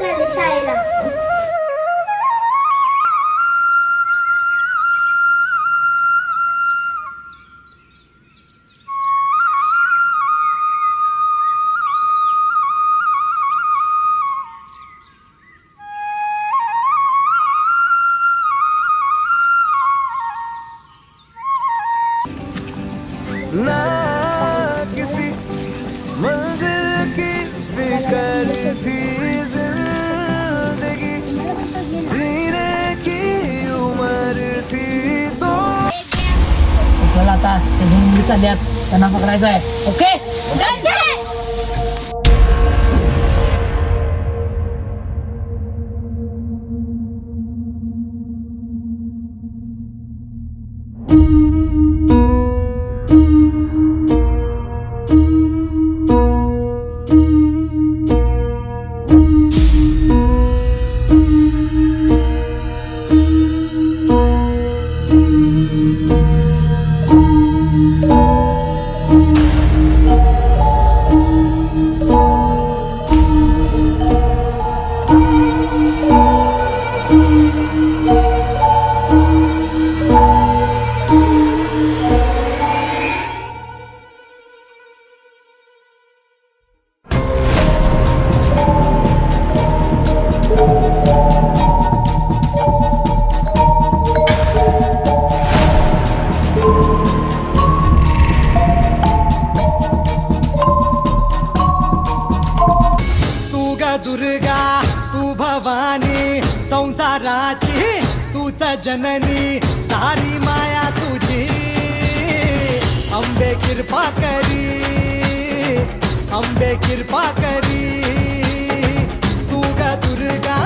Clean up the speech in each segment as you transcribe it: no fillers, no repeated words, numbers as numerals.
चालले शाळेला. ना किसी मंजिल की फिक्र थी जिंदगी जीने की उम्र थी तो चला आता ते दोन मुली चालल्यात त्यांना पकडायचं आहे. ओके दुर्गा तू भवानी संसाराची तूच जननी सारी माया तुझी अंबे कृपा करी अंबे कृपा करी तू ग दुर्गा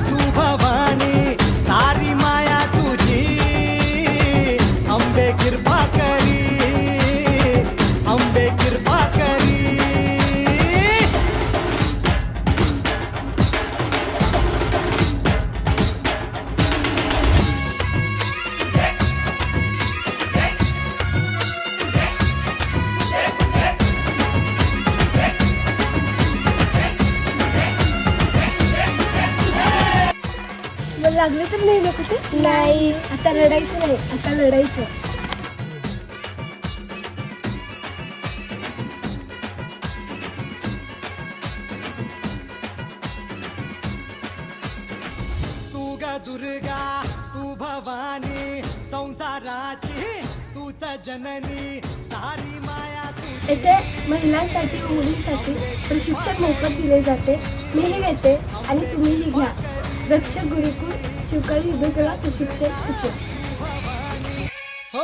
तू भवानी सारी माया तुझी अंबे कृपा करी अंबे कृपा करी लागले तर नाही ना कुठे? नाही, आता रडायचं नाही, आता लढायचं. तू ग दुर्गा तू भवानी संसाराची तूच जननी सारी माया तुझी. येथे महिलांसाठी व मुलींसाठी प्रशिक्षण मोफत दिले जाते. मीही घेते आणि तुम्हीही घ्या. रक्षक गुरुकुल शिवकाळी युद्धकला प्रशिक्षण इथे. हो